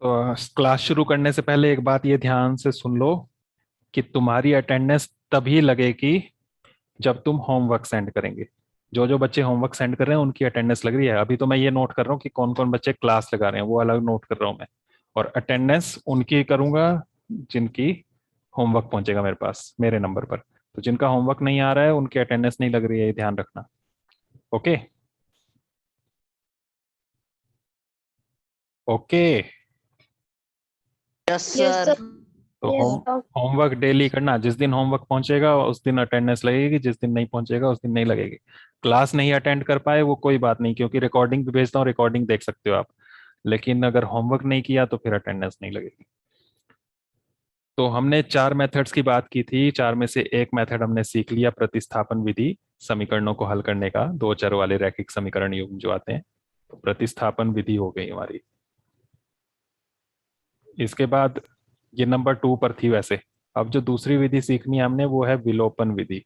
तो क्लास शुरू करने से पहले एक बात ये ध्यान से सुन लो कि तुम्हारी अटेंडेंस तभी लगेगी जब तुम होमवर्क सेंड करेंगे। जो जो बच्चे होमवर्क सेंड कर रहे हैं उनकी अटेंडेंस लग रही है। अभी तो मैं ये नोट कर रहा हूँ कि कौन कौन बच्चे क्लास लगा रहे हैं, वो अलग नोट कर रहा हूँ मैं। और अटेंडेंस उनकी करूंगा जिनकी होमवर्क पहुंचेगा मेरे पास मेरे नंबर पर। तो जिनका होमवर्क नहीं आ रहा है उनकी अटेंडेंस नहीं लग रही है, ये ध्यान रखना। Okay. Okay. Yes yes sir. Sir. तो यस सर। होमवर्क डेली करना। जिस दिन होमवर्क पहुंचेगा उस दिन अटेंडेंस लगेगी, जिस दिन नहीं पहुंचेगा उस दिन नहीं लगेगी। क्लास नहीं अटेंड कर पाए वो कोई बात नहीं, क्योंकि रिकॉर्डिंग भी भेजता हूँ, रिकॉर्डिंग देख सकते हो आप। लेकिन अगर होमवर्क नहीं किया तो फिर अटेंडेंस नहीं लगेगी। तो हमने चार मेथड्स की बात की थी, चार में से एक मेथड हमने सीख लिया, प्रतिस्थापन विधि। समीकरणों को हल करने का, दो चर वाले रैखिक समीकरण युग्म जो आते हैं, तो प्रतिस्थापन विधि हो गई हमारी। इसके बाद ये नंबर 2 पर थी वैसे। अब जो दूसरी विधि सीखनी है हमने वो है विलोपन विधि।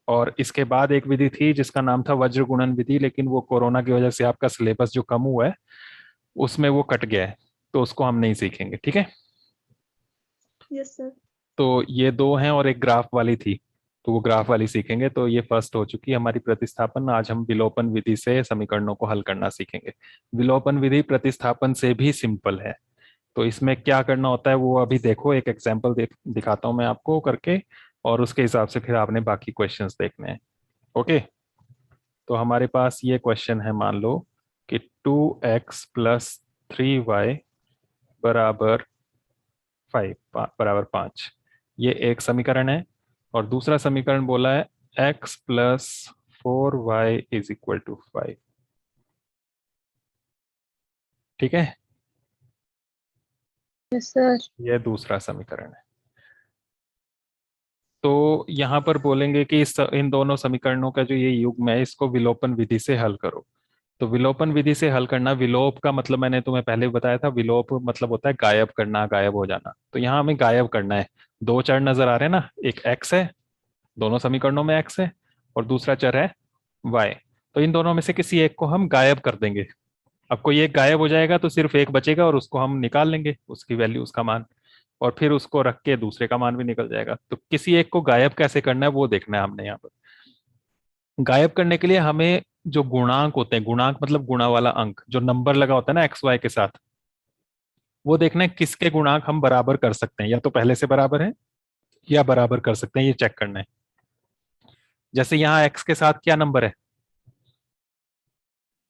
और इसके बाद एक विधि थी जिसका नाम था वज्र गुणन विधि, लेकिन वो कोरोना की वजह से आपका सिलेबस जो कम हुआ है उसमें वो कट गया है, तो उसको हम नहीं सीखेंगे। ठीक है। Yes sir. तो ये दो हैं और एक ग्राफ वाली थी, तो वो ग्राफ वाली सीखेंगे। तो ये फर्स्ट हो चुकी है हमारी प्रतिस्थापन। आज हम विलोपन विधि से समीकरणों को हल करना सीखेंगे। विलोपन विधि प्रतिस्थापन से भी सिंपल है। तो इसमें क्या करना होता है वो अभी देखो, एक एग्जाम्पल दिखाता हूं मैं आपको करके, और उसके हिसाब से फिर आपने बाकी क्वेश्चंस देखने हैं। ओके। तो हमारे पास ये क्वेश्चन है, मान लो कि 2x + 3y बराबर 5 बराबर 5। ये एक समीकरण है। और दूसरा समीकरण बोला है x + 4y = 5। ठीक है। Yes sir. ये दूसरा समीकरण है। तो यहां पर बोलेंगे कि इन दोनों समीकरणों का जो ये युग्म है इसको विलोपन विधि से हल करो। तो विलोपन विधि से हल करना, विलोप का मतलब मैंने तुम्हें पहले भी बताया था, विलोप मतलब होता है गायब करना, गायब हो जाना। तो यहाँ हमें गायब करना है। दो चर नजर आ रहे हैं ना, एक एक्स है, दोनों समीकरणों में एक्स है, और दूसरा चर है वाई। तो इन दोनों में से किसी एक को हम गायब कर देंगे। अब कोई एक गायब हो जाएगा तो सिर्फ एक बचेगा और उसको हम निकाल लेंगे, उसकी वैल्यू, उसका मान। और फिर उसको रख के दूसरे का मान भी निकल जाएगा। तो किसी एक को गायब कैसे करना है वो देखना है हमने यहाँ पर। गायब करने के लिए हमें जो गुणांक होते हैं, गुणांक मतलब गुणा वाला अंक, जो नंबर लगा होता है ना एक्स वाई के साथ, वो देखना है किसके गुणांक हम बराबर कर सकते हैं, या तो पहले से बराबर है या बराबर कर सकते हैं, ये चेक करना है। जैसे यहाँ एक्स के साथ क्या नंबर है?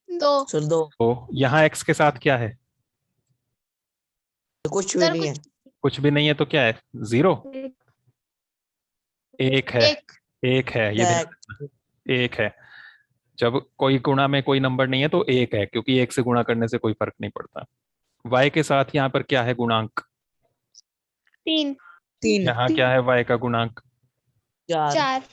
दो। सर दो। तो यहाँ एक्स के साथ क्या है? कुछ भी सर नहीं है। कुछ कुछ भी नहीं है, तो क्या है? 0। एक है। एक। एक है, ये ध्यान एक। रखना। एक है। जब कोई गुणा में कोई नंबर नहीं है तो एक है, क्योंकि एक से गुणा करने से कोई फर्क नहीं पड़ता। वाई के साथ यहाँ पर क्या है गुणांक? तीन। तीन। यहाँ क्या है वाई का गुणांक? चार। चार।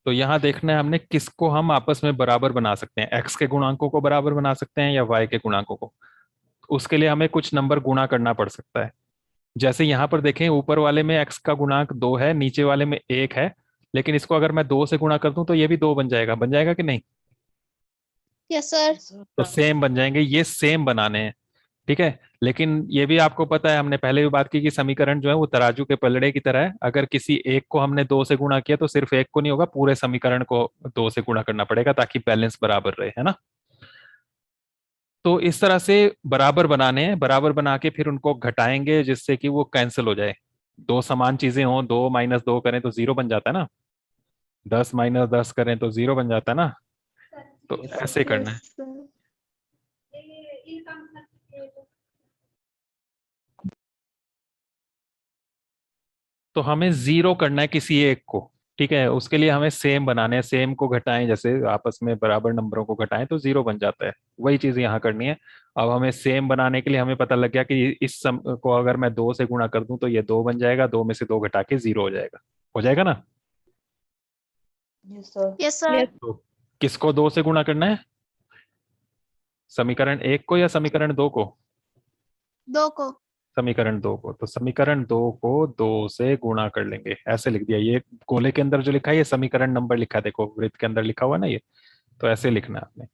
तो यहाँ देखना है हमने किसको हम आपस में बराबर बना सकते हैं, एक्स के गुणांकों को बराबर बना सकते हैं या वाई के गुणांकों को। उसके लिए हमें कुछ नंबर गुणा करना पड़ सकता है। जैसे यहाँ पर देखें, ऊपर वाले में एक्स का गुणांक 2 है, नीचे वाले में 1 है। लेकिन इसको अगर मैं 2 से गुणा कर दूं तो ये भी 2 बन जाएगा, बन जाएगा कि नहीं? Yes sir. तो सेम बन जाएंगे, ये सेम बनाने हैं। ठीक है। लेकिन ये भी आपको पता है, हमने पहले भी बात की कि समीकरण जो है वो तराजू के पलड़े की तरह है। अगर किसी एक को हमने 2 से गुणा किया तो सिर्फ एक को नहीं होगा, पूरे समीकरण को 2 से गुणा करना पड़ेगा ताकि बैलेंस बराबर रहे, है ना। तो इस तरह से बराबर बनाने हैं, बराबर बना के फिर उनको घटाएंगे जिससे कि वो कैंसिल हो जाए। दो समान चीजें हों, 2 - 2 करें तो 0 बन जाता है ना, 10 - 10 करें तो 0 बन जाता है ना। तो ऐसे करना यस है। सर। तो हमें 0 करना है किसी एक को। ठीक है, उसके लिए हमें सेम बनाने हैं, सेम को घटाएं, जैसे आपस में बराबर नंबरों को घटाएं तो 0 बन जाता है। वही चीज यहाँ करनी है। अब हमें सेम बनाने के लिए हमें पता लग गया कि इस सम को अगर मैं 2 से गुणा कर दूं तो ये 2 बन जाएगा, 2 में से 2 घटा के 0 हो जाएगा। हो जाएगा ना। Yes sir. Yes sir. तो किसको 2 से गुणा करना है, समीकरण 1 को या समीकरण 2 को? दो को। समीकरण 2 को। तो समीकरण 2 को 2 से गुणा कर लेंगे, ऐसे लिख दिया। ये गोले के अंदर जो लिखा है ये समीकरण नंबर लिखा है, देखो वृत्त के अंदर लिखा हुआ ना ये। तो ऐसे लिखना है आपने।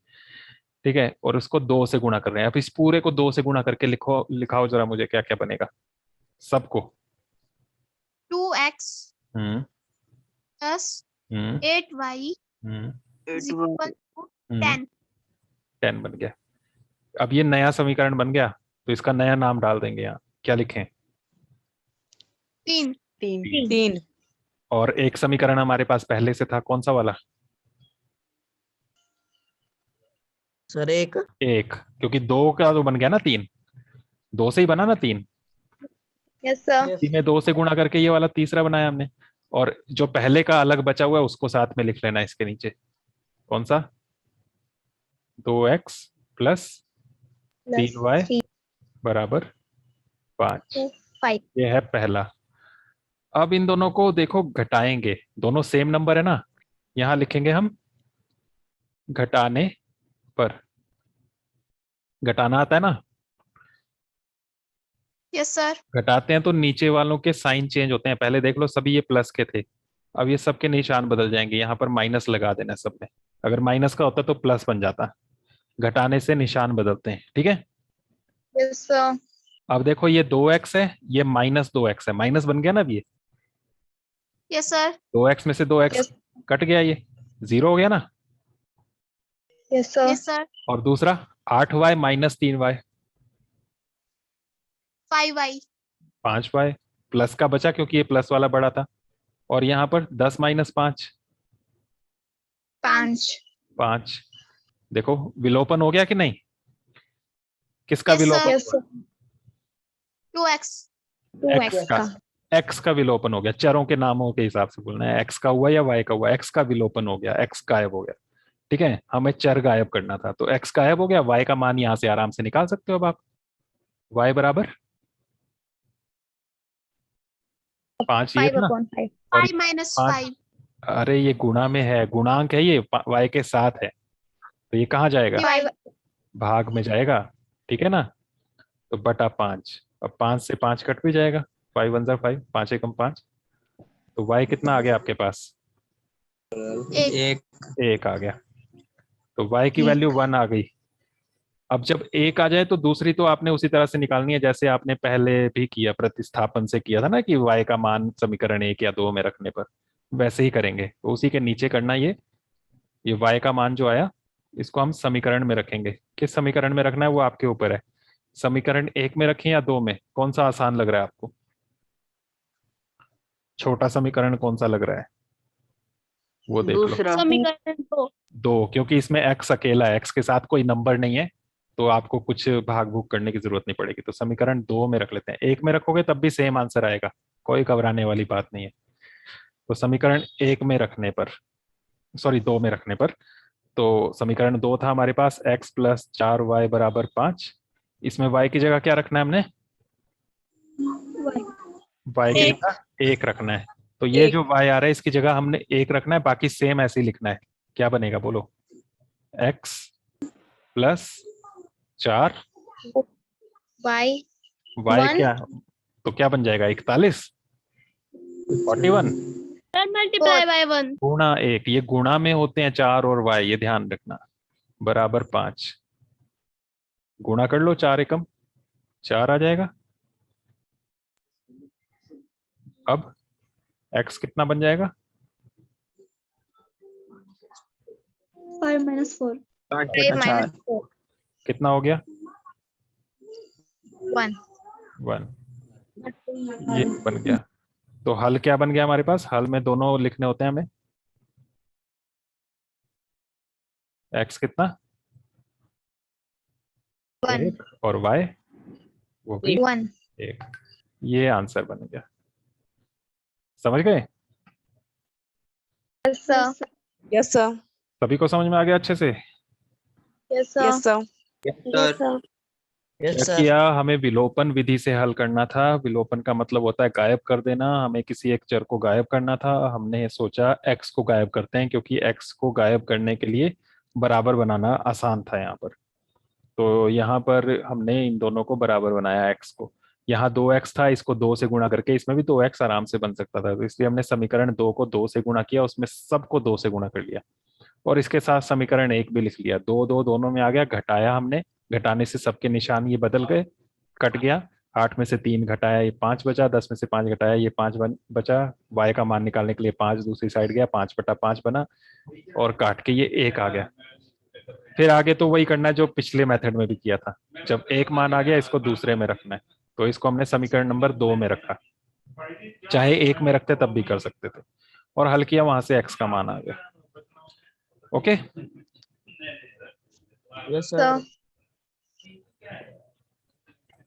ठीक है, और उसको 2 से गुणा कर रहे हैं। अब इस पूरे को 2 से गुणा करके लिखाओ जरा मुझे क्या क्या बनेगा सबको। 2x hmm plus hmm 8y hmm is equal to हम्म 10. 10 बन गया। अब ये नया समीकरण बन गया, तो इसका नया नाम डाल देंगे यहाँ। क्या लिखें? 3. तीन। और एक समीकरण हमारे पास पहले से था, कौन सा वाला? सर एक। एक, क्योंकि 2 का तो बन गया ना 3, 2 से ही बना ना 3। Yes, sir. तीन में 2 से गुणा करके ये वाला तीसरा बनाया हमने। और जो पहले का अलग बचा हुआ है उसको साथ में लिख लेना इसके नीचे। कौन सा? 2x प्लस 3y बराबर 5। 5. ये है पहला। अब इन दोनों को देखो घटाएंगे, दोनों सेम नंबर है ना, यहां लिखेंगे हम घटाने पर। घटाना आता है ना? Yes, sir. घटाते हैं तो नीचे वालों के साइन चेंज होते हैं। पहले देख लो सभी ये प्लस के थे, अब ये सबके निशान बदल जाएंगे। यहाँ पर माइनस लगा देना सब में, अगर माइनस का होता तो प्लस बन जाता। घटाने से निशान बदलते हैं, ठीक है। Yes, sir. अब देखो ये 2x है, ये -2x है, माइनस बन गया ना अब ये। Yes, sir. 2x में से 2x Yes. कट गया, ये 0 हो गया ना। Yes, sir. Yes, sir. और दूसरा 8y minus 3y 5y. 5y plus का बचा क्योंकि ये प्लस वाला बड़ा था। और यहाँ पर 10 माइनस 5 5. 5। देखो विलोपन हो गया कि नहीं? किसका Yes, sir. विलोपन? Yes, sir. 2x. एक्स का विलोपन हो गया। चरों के नामों के हिसाब से बोलना है, एक्स का हुआ या वाई का हुआ। एक्स का विलोपन हो गया, एक्स गायब हो गया। ठीक है, हमें चर गायब करना था, तो एक्स गायब हो गया। वाई का मान यहां से आराम से निकाल सकते हो अब आप। वाई बराबर 5 ये था ना, 5 minus 5. अरे ये गुणा में है, गुणांक है ये, वाई के साथ है, तो ये कहाँ जाएगा? Divide. भाग में जाएगा, ठीक है ना। तो बटा 5। अब 5 से 5 कट भी जाएगा, 5 1 5, 5 एकम 5। तो y कितना आ गया आपके पास? 8. एक आ गया। तो y की वैल्यू 1 आ गई। अब जब एक आ जाए तो दूसरी तो आपने उसी तरह से निकालनी है जैसे आपने पहले भी किया, प्रतिस्थापन से किया था ना, कि y का मान समीकरण 1 या 2 में रखने पर। वैसे ही करेंगे, तो उसी के नीचे करना ये y का मान जो आया इसको हम समीकरण में रखेंगे। किस समीकरण में रखना है वो आपके ऊपर है। समीकरण 1 में रखें या 2 में, कौन सा आसान लग रहा है आपको? छोटा समीकरण कौन सा लग रहा है वो देख लो। दूसरा। समीकरण 2. 2, क्योंकि इसमें x अकेला है, x के साथ कोई नंबर नहीं है, तो आपको कुछ भाग भूग करने की जरूरत नहीं पड़ेगी। तो समीकरण 2 में रख लेते हैं। 1 में रखोगे तब भी सेम आंसर आएगा, कोई घबराने वाली बात नहीं है। तो समीकरण 1 में रखने पर, सॉरी 2 में रखने पर, तो समीकरण 2 था हमारे पास x प्लस 4y बराबर 5। इसमें y की जगह क्या रखना है हमने? y की जगह 1 रखना है। तो ये जो y आ रहा है इसकी जगह हमने 1 रखना है, बाकी सेम ऐसे ही लिखना है। क्या बनेगा बोलो? x plus 4 y. y क्या, तो क्या बन जाएगा? 41 41 Multiply by 1. गुणा 1, ये गुणा में होते हैं 4 और y, ये ध्यान रखना, बराबर 5। गुणा कर लो, 4 एकम 4 आ जाएगा। अब x कितना बन जाएगा? 5 minus 4. 5 minus 4. कितना हो गया? 1. 1। ये बन गया। तो हल क्या बन गया हमारे पास? हल में दोनों लिखने होते हैं हमें। x कितना? 1. 1 और y वो भी 1. 1। ये आंसर बन गया। समझ गए? Yes, sir. Yes, sir. सभी को समझ में आ गया अच्छे से? Yes, sir. Yes, sir. Yes, sir. Yes, क्या sir. किया? हमें विलोपन विधि से हल करना था। विलोपन का मतलब होता है गायब कर देना। हमें किसी एक चर को गायब करना था। हमने सोचा x को गायब करते हैं, क्योंकि x को गायब करने के लिए बराबर बनाना आसान था यहाँ पर। तो यहाँ पर हमने इन दोनों को बराबर बनाया, x को। यहाँ 2x था, इसको 2 से गुणा करके इसमें भी 2x आराम से बन सकता था, तो इसलिए हमने समीकरण 2 को 2 से गुणा किया, उसमें सबको 2 से गुणा कर लिया। और इसके साथ समीकरण 1 भी लिख लिया। दो दो दोनों में आ गया, घटाया हमने, घटाने से सबके निशान ये बदल गए, कट गया। 8 में से 3 घटाया ये 5 बचा, 10 में से 5 घटाया ये 5 बचा। y का मान निकालने के लिए 5 दूसरी साइड गया, 5/5 बना, और काट के ये 1 आ गया। फिर आगे तो वही करना है जो पिछले मेथड में भी किया था। जब 1 मान आ गया इसको दूसरे में रखना है, तो इसको हमने समीकरण नंबर 2 में रखा। चाहे 1 में रखते तब भी कर सकते थे, और हल किया, वहां से x का मान आ गया। ओके। Yes sir.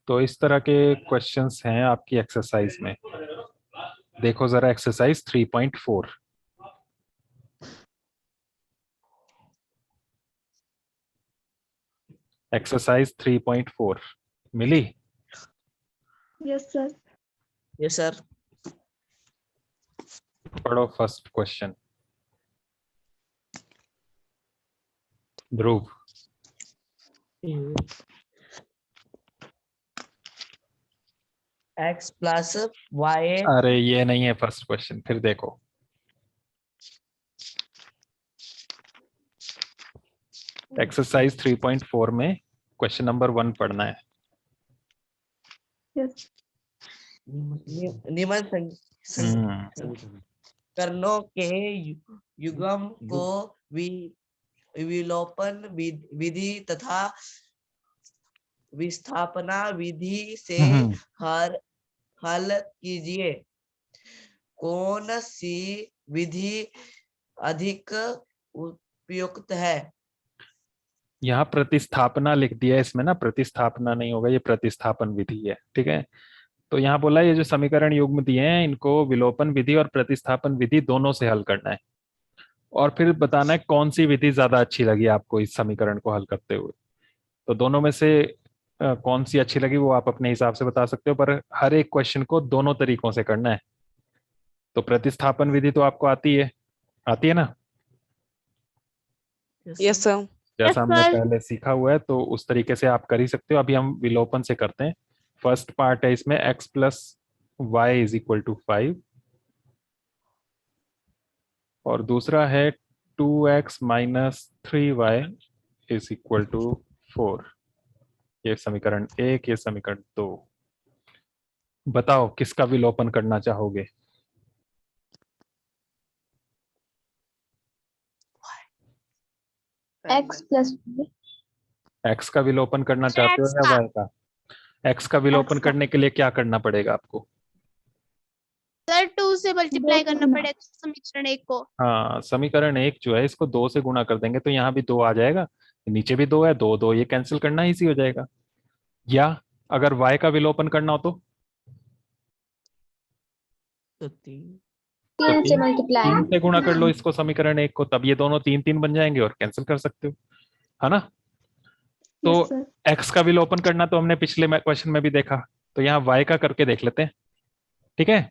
तो इस तरह के क्वेश्चंस हैं आपकी एक्सरसाइज में। देखो जरा एक्सरसाइज 3.4। एक्सरसाइज 3.4 मिली? Yes, sir. Yes sir. पढ़ो first question. Dhruv. x plus Y. अरे ये नहीं है फर्स्ट क्वेश्चन, फिर देखो। एक्सरसाइज 3.4 में क्वेश्चन नंबर 1 पढ़ना है। Yes. निम्न हम्म, कर्णों के युग्म को विलोपन विधि तथा विस्थापना विधि से हल कीजिए। कौन सी विधि अधिक उपयुक्त है? यहाँ प्रतिस्थापना लिख दिया, इसमें ना प्रतिस्थापना नहीं होगा, ये प्रतिस्थापन विधि है। ठीक है, तो यहाँ बोला ये जो समीकरण युग्म दिए हैं इनको विलोपन विधि और प्रतिस्थापन विधि दोनों से हल करना है, और फिर बताना है कौन सी विधि ज्यादा अच्छी लगी आपको इस समीकरण को हल करते हुए। तो दोनों में से कौन सी अच्छी लगी वो आप अपने हिसाब से बता सकते हो, पर हर एक क्वेश्चन को दोनों तरीकों से करना है। तो प्रतिस्थापन विधि तो आपको आती है ना? Yes sir. जैसा Yes, हमने sir. पहले सीखा हुआ है, तो उस तरीके से आप कर ही सकते हो। अभी हम विलोपन से करते हैं। फर्स्ट पार्ट है इसमें x plus Y is equal to 5, और दूसरा है 2x minus 3y is equal to 4। ये समीकरण 1, ये समीकरण 2। बताओ किसका विलोपन करना चाहोगे? X plus x का विलोपन करना चाहते हो X या का। y का? x का विलोपन X का। करने के लिए क्या करना पड़ेगा आपको? सर 2 से मल्टीप्लाई दो से करना गुना। पड़ेगा समीकरण 1 को। हाँ, समीकरण 1 जो है इसको 2 से गुणा कर देंगे तो यहाँ भी 2 आ जाएगा, नीचे भी 2 है, 2 2 ये कैंसिल करना इजी हो जाएगा। या अगर y का विलोपन करना हो तो तो 3 तो 3 से 3 मल्टीप्लाई। 3 से गुणा कर लो इसको समीकरण 1 को, तब ये दोनों 3 3 बन जाएंगे और कैंसिल कर सकते हो, है ना? तो Yes, sir. x का विलोपन करना तो हमने पिछले क्वेश्चन में भी देखा, तो यहाँ y का करके देख लेते हैं। ठीक है,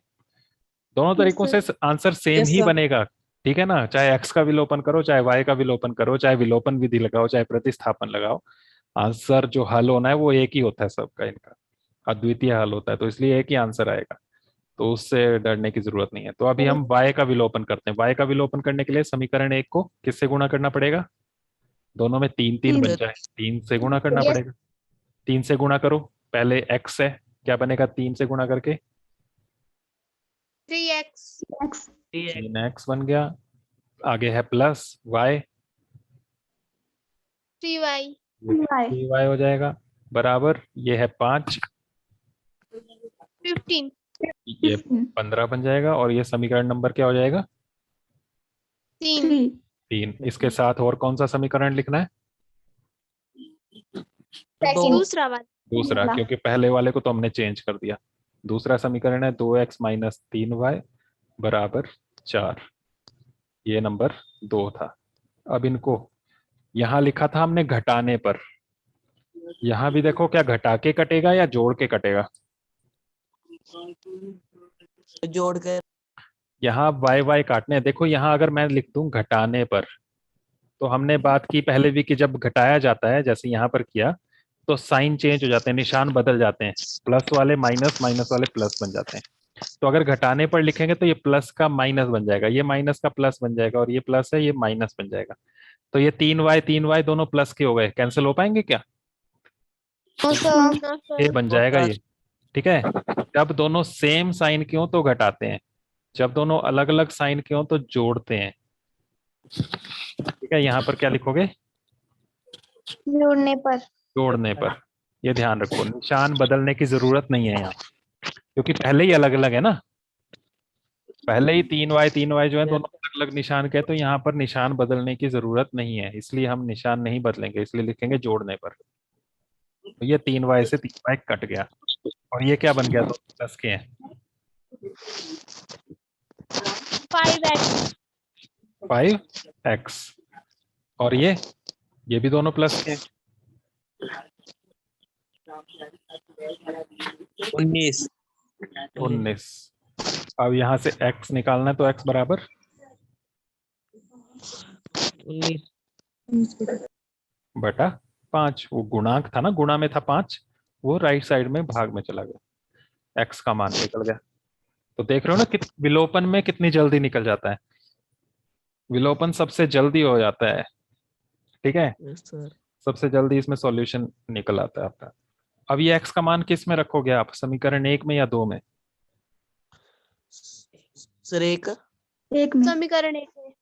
दोनों Yes, तरीकों से sir. Answer same yes he sir. बनेगा। ठीक है ना, चाहे x का विलोपन करो, चाहे y का विलोपन करो, चाहे विलोपन विधि लगाओ, चाहे प्रतिस्थापन लगाओ, आंसर जो हल होना है वो एक ही होता है सबका, इनका अद्वितीय हल होता है, तो इसलिए एक ही आंसर आएगा, तो उससे डरने की जरूरत नहीं है। तो अभी हम y का विलोपन करते हैं। y का विलोपन करने के लिए समीकरण 1 को किससे गुणा करना पड़ेगा? दोनों में 3 3 तीन बन से जाए, 3 से गुणा करना Yes. पड़ेगा। 3 से गुणा करो, पहले x है, क्या बनेगा 3 से गुणा करके? 3x। X 3x बन गया। आगे है प्लस y, 3y। 3y हो जाएगा, बराबर ये है 5, 15। ये 15 बन जाएगा, और ये समीकरण नंबर क्या हो जाएगा? 3। 3। इसके साथ और कौन सा समीकरण लिखना है? दूसरा वाला। दूसरा, क्योंकि पहले वाले को तो हमने चेंज कर दिया। दूसरा समीकरण है 2x माइनस 3y बराबर 4। ये नंबर 2 था। अब इनको यहां लिखा था हमने घटाने पर, यहां भी देखो क्या घटा के कटेगा या जोड़ के कटेगा? जोड़ कर। यहाँ वाई वाई काटने हैं। देखो यहाँ अगर मैं लिख दूं घटाने पर, तो हमने बात की पहले भी कि जब घटाया जाता है जैसे यहाँ पर किया, तो साइन चेंज हो जाते हैं, निशान बदल जाते हैं, प्लस वाले माइनस, माइनस वाले प्लस बन जाते हैं। तो अगर घटाने पर लिखेंगे तो ये प्लस का माइनस बन जाएगा, ये माइनस का प्लस बन जाएगा, और ये प्लस है ये माइनस बन जाएगा। तो ये 3y दोनों प्लस के हो गए, कैंसिल हो पाएंगे क्या? No sir. ये बन जाएगा और ये। ठीक है, जब दोनों सेम साइन के हो तो घटाते हैं, जब दोनों अलग अलग साइन के हो तो जोड़ते हैं। ठीक है, यहाँ पर क्या लिखोगे? जोड़ने पर। जोड़ने पर। ये ध्यान रखो, निशान बदलने की जरूरत नहीं है यहाँ, क्योंकि पहले ही अलग अलग है ना, पहले ही 3y जो है दोनों अलग अलग निशान के हैं, तो यहाँ पर निशान बदलने की जरूरत नहीं है, इसलिए हम निशान नहीं बदलेंगे, इसलिए लिखेंगे जोड़ने पर। तो ये 3y से 3y कट गया, और ये क्या बन गया? तो प्लस के हैं। 5x। 5x, और ये भी दोनों प्लस के हैं। 19। 19। अब यहाँ से x निकालना है, तो x बराबर 19 बटा 5। वो गुणांक था ना, गुणा में था 5, वो राइट साइड में भाग में चला गया, x का मान निकल गया। तो देख रहे हो ना विलोपन में कितनी जल्दी निकल जाता है, विलोपन सबसे जल्दी हो जाता है। ठीक है, यस सर। सबसे जल्दी इसमें सॉल्यूशन निकल आता है आपका। अब ये x का मान किस में रखोगे आप, समीकरण 1 में या 2 में? सर एक में समीकरण 1 है।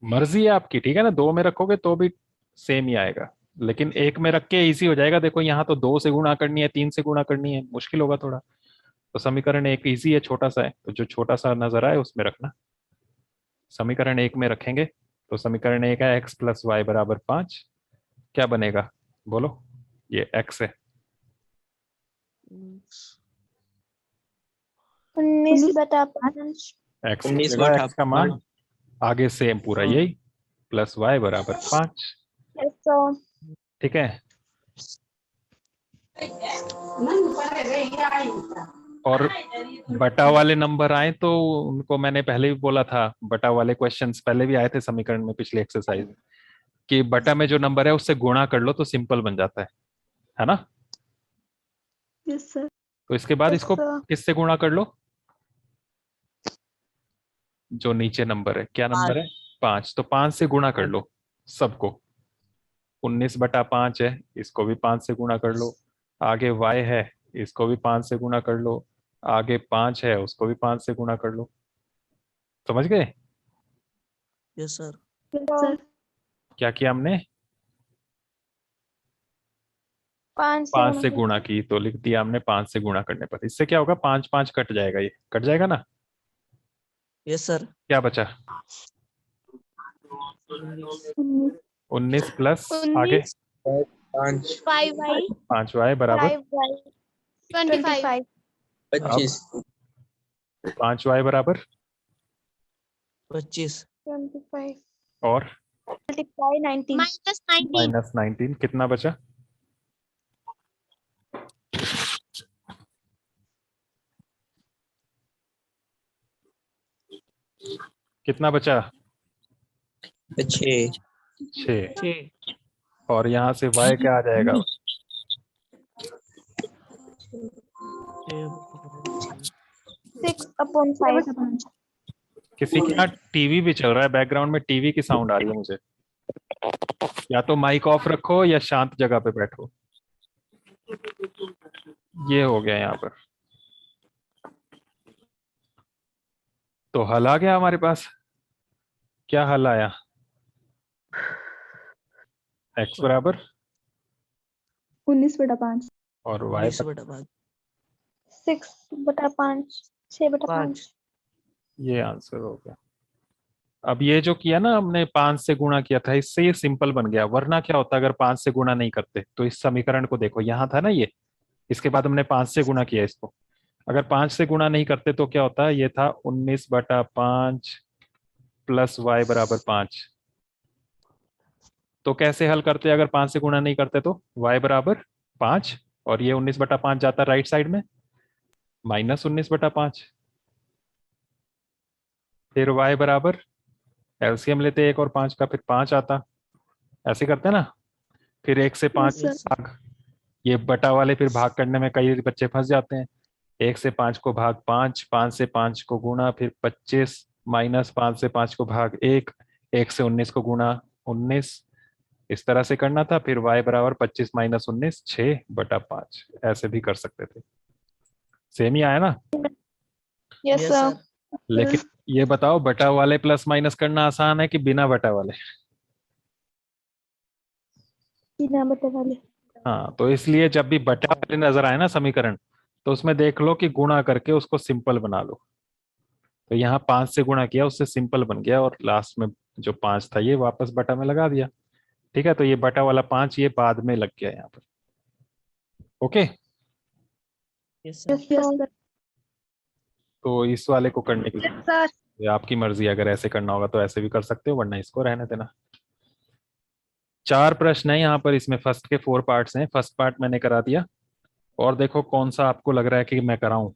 मर्जी है आपकी, ठीक है ना, 2 में रखोगे तो भी सेम ही आएगा, लेकिन 1 में रख के इजी हो जाएगा। देखो यहाँ तो 2 से गुणा करनी है, 3 से गुणा करनी है, मुश्किल होगा थोड़ा। तो समीकरण 1 इजी है, छोटा सा है, तो जो छोटा सा नजर आए उसमें रखना। समीकरण 1 में रखेंगे तो समीकरण 1 है x प्लस वाई बराबर 5। क्या बनेगा बोलो? ये x है, 19/5। x 19 बचेगा, बटा x का मान आगे सेम पूरा यही, प्लस वाई बराबर 5। ठीक है, और बटा वाले नंबर आए तो उनको मैंने पहले भी बोला था, बटा वाले क्वेश्चंस पहले भी आए थे समीकरण में पिछले एक्सरसाइज में, कि बटा में जो नंबर है उससे गुणा कर लो तो सिंपल बन जाता है ना। Yes sir. तो इसके बाद इसको किससे गुणा कर लो? जो नीचे नंबर है, क्या नंबर है? 5। तो 5 से गुणा कर लो सबको, 19/5 है, इसको भी 5 से गुणा कर लो। आगे y है, इसको भी 5 से गुणा कर लो। आगे 5 है, उसको भी 5 से गुणा कर लो। समझ गए? Yes sir. सर क्या किया हमने? 5 से गुणा की, तो लिख दिया हमने 5 से गुणा करने पर। इससे क्या होगा? 5 5 कट जाएगा, ये कट जाएगा ना। Yes sir. क्या बचा? 19 प्लस आगे 5 5y 5y बराबर 5y 25 25 5y बराबर 25 25 और -19 -19 कितना बचा? कितना बचा? 6 6। और यहाँ से y क्या आ जाएगा? 6/5 किसी के यहाँ टीवी भी चल रहा है, बैकग्राउंड में टीवी की साउंड आ रही है मुझे। या तो माइक ऑफ रखो या शांत जगह पे बैठो। ये हो गया यहाँ पर। तो हल आ गया हमारे पास। क्या हल आया? x बराबर 19/5 और y 19/5 6/5 6/5 ये आंसर हो गया। अब ये जो किया ना हमने, 5 से गुणा किया था, इससे ये सिंपल बन गया। वरना क्या होता अगर 5 से गुणा नहीं करते? तो इस समीकरण को देखो, यहाँ था ना ये, इसके बाद हमने 5 से गुणा किया इसको। अगर 5 से गुणा नहीं करते तो क्या होता? ये था 19/5 प्लस वाई बराबर 5। तो कैसे हल करते अगर 5 से गुणा नहीं करते? तो y बराबर 5 और ये 19/5 जाता राइट साइड में, -19/5। फिर y बराबर एलसीएम लेते 1 और 5 का, फिर 5 आता। ऐसे करते ना। फिर 1 से 5 Yes, sir. भाग, ये बटा वाले फिर भाग करने में कई बच्चे फंस जाते हैं। 1 से 5 को भाग 5, 5 से 5 को गुणा, फिर 25 माइनस 5 से 5 को भाग 1, 1 से 19 को गुणा 19, इस तरह से करना था। फिर y बराबर 25 माइनस 19, 6/5, ऐसे भी कर सकते थे। सेम ही आया ना? Yes Yes, sir. sir. लेकिन ये बताओ, बटा वाले प्लस माइनस करना आसान है कि बिना बटा वाले? बिना बटे वाले। हाँ, तो इसलिए जब भी बटा वाले नजर आए ना समीकरण, तो उसमें देख लो कि गुणा करके उसको सिंपल बना लो। तो यहाँ 5 से गुणा किया, उससे सिंपल बन गया, और लास्ट में जो 5 था ये वापस बटा में लगा दिया। ठीक है, तो ये बटा वाला 5 ये बाद में लग गया यहाँ पर। Okay, Yes, sir. Yes sir. तो इस वाले को करने के लिए सर ये आपकी मर्जी, अगर ऐसे करना होगा तो ऐसे भी कर सकते हो, वरना इसको रहने देना। 4 प्रश्न है यहाँ पर, इसमें फर्स्ट के 4 पार्ट्स हैं। फर्स्ट पार्ट मैंने करा दिया, और देखो कौन सा आपको लग रहा है कि मैं कराऊं।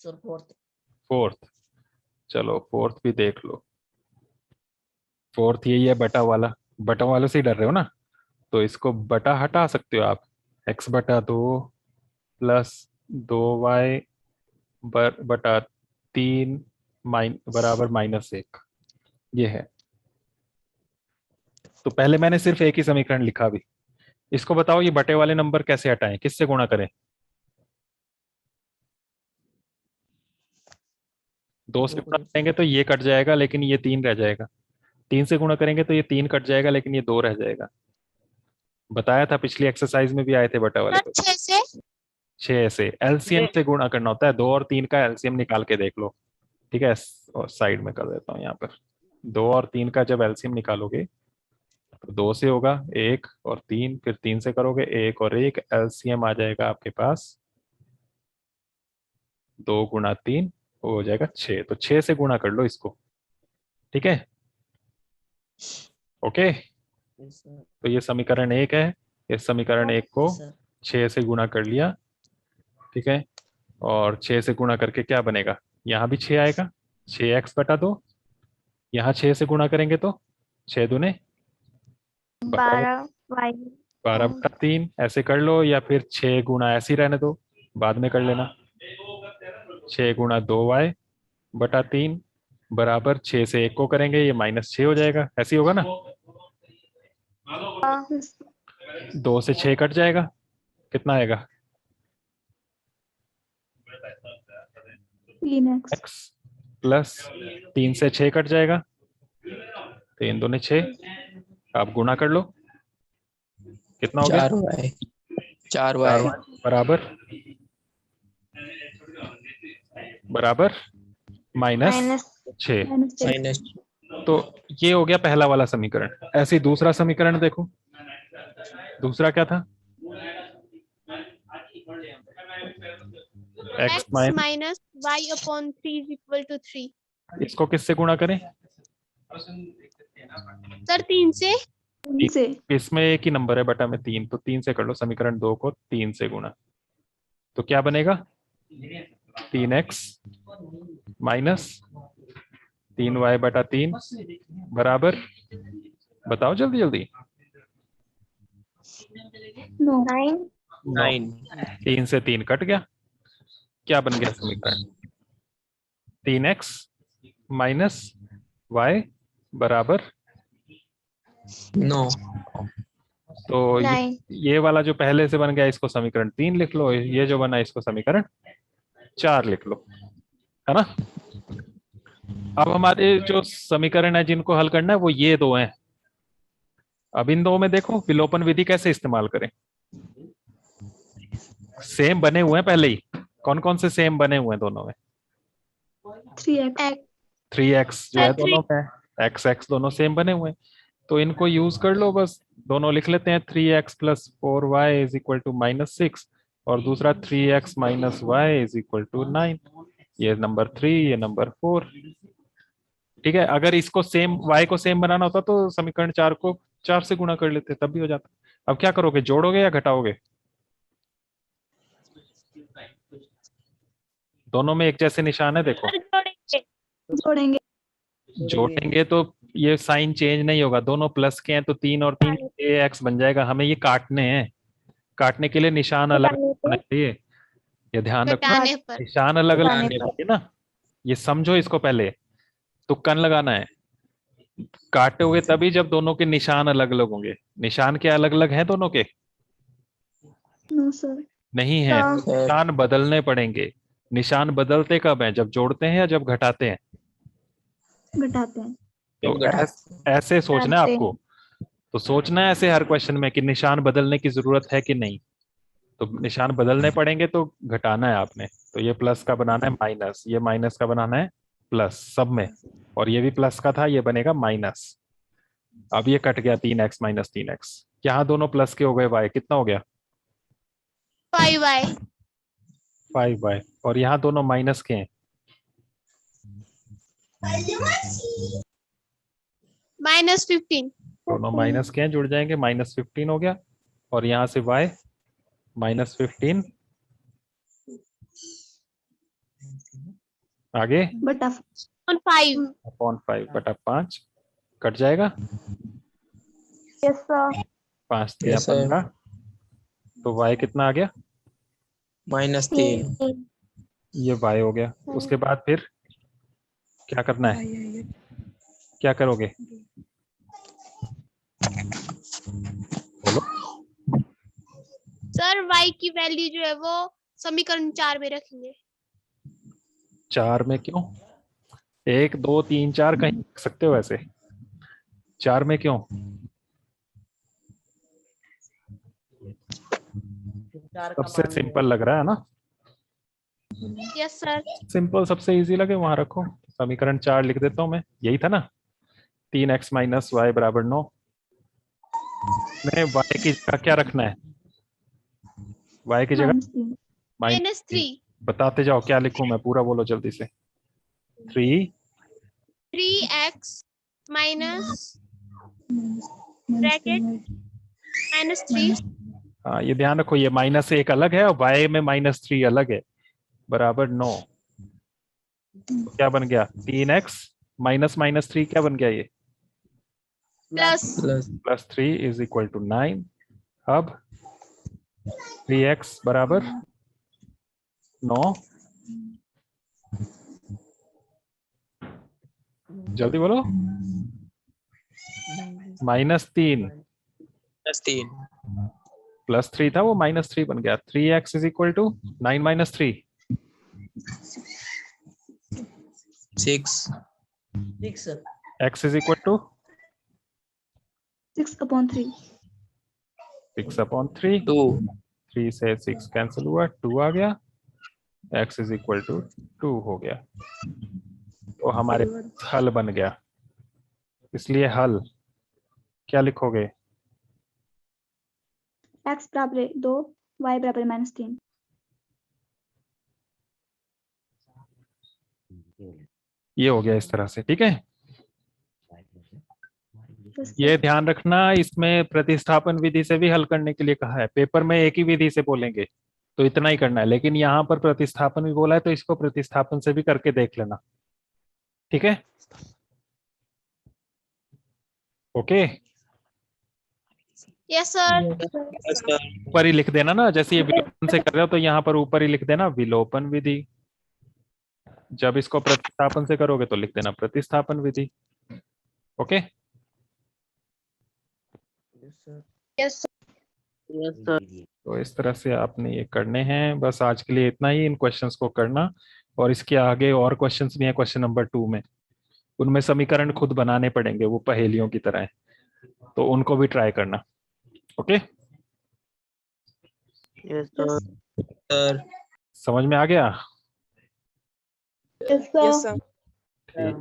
Sir, fourth. फोर्थ, चलो फोर्थ भी देख लो। फोर्थ यही है, बटा वाला। बटा वाले से ही डर रहे हो ना, तो इसको बटा हटा सकते हो आप। x/2 प्लस 2y बटा 3 बराबर -1, ये है। तो पहले मैंने सिर्फ एक ही समीकरण लिखा भी। इसको बताओ, ये बटे वाले नंबर कैसे हटाएं, किससे गुणा करें? 2 से गुणा करेंगे तो ये कट जाएगा, लेकिन ये 3 रह जाएगा। 3 से गुणा करेंगे तो ये 3 कट जाएगा, लेकिन ये 2 रह जाएगा। बताया था, पिछली एक्सरसाइज में भी आए थे बटा वाले तो। 6 से एलसीएम से गुणा करना होता है। 2 और 3 का एलसीएम निकाल के देख लो। ठीक है, और साइड में कर देता हूँ यहाँ पर। 2 और 3 का जब एलसीएम निकालोगे तो 2 से होगा 1 और 3, फिर 3 से करोगे 1 और 1, एलसीएम आ जाएगा आपके पास 2 गुणा 3, वो हो जाएगा 6। तो 6 से गुणा कर लो इसको। ठीक है, ओके। Yes, sir. तो ये समीकरण 1 है। इस समीकरण 1 को Yes, sir. 6 से गुणा कर लिया। ठीक है, और 6 से गुणा करके क्या बनेगा? यहाँ भी 6 आएगा, 6x/2। यहाँ 6 से गुणा करेंगे तो 6 दूने 12 वाई 12/3, ऐसे कर लो, या फिर 6 गुणा ऐसे ही रहने दो, बाद में कर लेना। 6 गुणा 2y/3 बराबर 6 से 1 को करेंगे, ये -6 हो जाएगा, ऐसे ही होगा ना? 2 से 6 कट जाएगा, कितना आएगा? 3x x प्लस 3 से 6 कट जाएगा, 3 दूने 6। आप गुणा कर लो, कितना हो गया? 4y. 4y. बराबर -6। Minus. तो ये हो गया पहला वाला समीकरण। ऐसे ही दूसरा समीकरण देखो। दूसरा क्या था? x minus y upon 3 is equal to 3. इसको किससे गुणा करें? सर 3 से से इसमें एक ही नंबर है बटा में 3, तो 3 से कर लो। समीकरण 2 को 3 से गुणा, तो क्या बनेगा? 3x माइनस 3y/3 बराबर, बताओ जल्दी जल्दी। 9 9. 3 से 3 कट गया, क्या बन गया समीकरण? 3x माइनस y बराबर 9. तो ये वाला जो पहले से बन गया, इसको समीकरण 3 लिख लो। ये जो बना इसको समीकरण 4 लिख लो, है ना? अब हमारे जो समीकरण है जिनको हल करना है वो ये दो हैं। अब इन दो में देखो विलोपन विधि कैसे इस्तेमाल करें। सेम बने हुए हैं पहले ही। कौन कौन से सेम बने हुए हैं दोनों में? 3x 3x जो है दोनों में, x दोनों सेम बने हुए हैं, तो इनको यूज कर लो बस। दोनों लिख लेते हैं। 3x plus 4y is equal to -6, और दूसरा 3x minus y is equal to 9। ये नंबर 3, ये नंबर 4। ठीक है, अगर इसको सेम y को सेम बनाना होता तो समीकरण 4 को 4 से गुणा कर लेते, तब भी हो जाता। अब क्या करोगे, जोड़ोगे या घटाओगे? दोनों में एक जैसे निशान है देखो। जोड़ेंगे जोड़ेंगे तो ये साइन चेंज नहीं होगा, दोनों प्लस के हैं तो 3 और 3 x बन जाएगा। हमें ये काटने हैं, काटने के लिए निशान अलग घटाने होना पे चाहिए, ये ध्यान रखना। घटाने पर। निशान अलग अलग घटाने होने पर। चाहिए ना, ये समझो इसको पहले। तुक्कन लगाना है, काटोगे तभी जब दोनों के निशान अलग अलग होंगे। निशान क्या अलग अलग हैं दोनों के? No sir. नहीं है, हाँ। निशान बदलने पड़ेंगे। निशान बदलते कब हैं? जब जोड़ते हैं या जब घटाते हैं? घटाते हैं। तो जब घटाते ऐसे सोचना है घटाते आपको। तो सोचना है ऐसे हर क्वेश्चन में कि निशान बदलने की जरूरत है कि नहीं। तो निशान बदलने पड़ेंगे तो घटाना है आपने। तो ये प्लस का बनाना है माइनस, ये माइनस का बनाना है प्लस, सब में। और ये भी प्लस का था, ये बनेगा माइनस। अब ये कट गया 3x माइनस 3x, यहाँ दोनों प्लस के हो गए, y कितना हो गया? 5y 5y। और यहाँ दोनों माइनस के हैं, -15 दोनों माइनस के हैं, जुड़ जाएंगे, -15 हो गया। और यहाँ से y -15 आगे बटा on 5 अपॉन 5/5 कट जाएगा। Yes sir 5 3 Yes, sir. 15। तो y कितना आ गया? -3 3 ये y हो गया। उसके बाद फिर क्या करना है? क्या करोगे? बोलो। सर y की वैल्यू जो है वो समीकरण 4 में रखेंगे। 4 में क्यों? 1 2 3 4 कहीं रख सकते हो ऐसे, 4 में क्यों? सबसे सिंपल लग रहा है ना? Yes sir. सिंपल सबसे इजी लगे वहां रखो। समीकरण 4 लिख देता हूं मैं, यही था ना, 3x माइनस वाई बराबर 9 में y की जगह क्या रखना है? y की जगह -3। -3 बताते जाओ क्या लिखूं मैं, पूरा बोलो जल्दी से। 3 3x माइनस ब्रैकेट -3 हाँ ये ध्यान रखो, ये माइनस 1 अलग है और y में -3 अलग है, बराबर 9। तो क्या बन गया? 3x माइनस -3 क्या बन गया? ये प्लस +3 इज इक्वल टू 9। अब 3x बराबर 9, जल्दी बोलो। -3 -3 +3 था वो -3 बन गया। 3x is equal to 9 - 3 6 x is equal to 6/3। 6/3। 2 3 से 6 कैंसिल हुआ, 2 आ गया। x इज इक्वल टू 2 हो गया। तो हमारे हल बन गया। इसलिए हल क्या लिखोगे? x बराबर 2, y बराबर -3। ये हो गया इस तरह से, ठीक है। ये ध्यान रखना, इसमें प्रतिस्थापन विधि से भी हल करने के लिए कहा है। पेपर में एक ही विधि से बोलेंगे तो इतना ही करना है, लेकिन यहाँ पर प्रतिस्थापन भी बोला है तो इसको प्रतिस्थापन से भी करके देख लेना, ठीक है। Okay, yes sir. Yes, sir. ऊपर ही लिख देना ना, जैसे ये विलोपन से कर रहे हो तो यहाँ पर ऊपर ही लिख देना विलोपन विधि। जब इसको प्रतिस्थापन से करोगे तो लिख देना प्रतिस्थापन विधि। ओके, यस तो इस तरह से आपने ये करने हैं। बस आज के लिए इतना ही, इन क्वेश्चंस को करना। और इसके आगे और क्वेश्चंस भी हैं, क्वेश्चन नंबर 2 में, उनमें समीकरण खुद बनाने पड़ेंगे, वो पहेलियों की तरह है, तो उनको भी ट्राई करना। Okay, Sir. समझ में आ गया? यस सर ठीक है।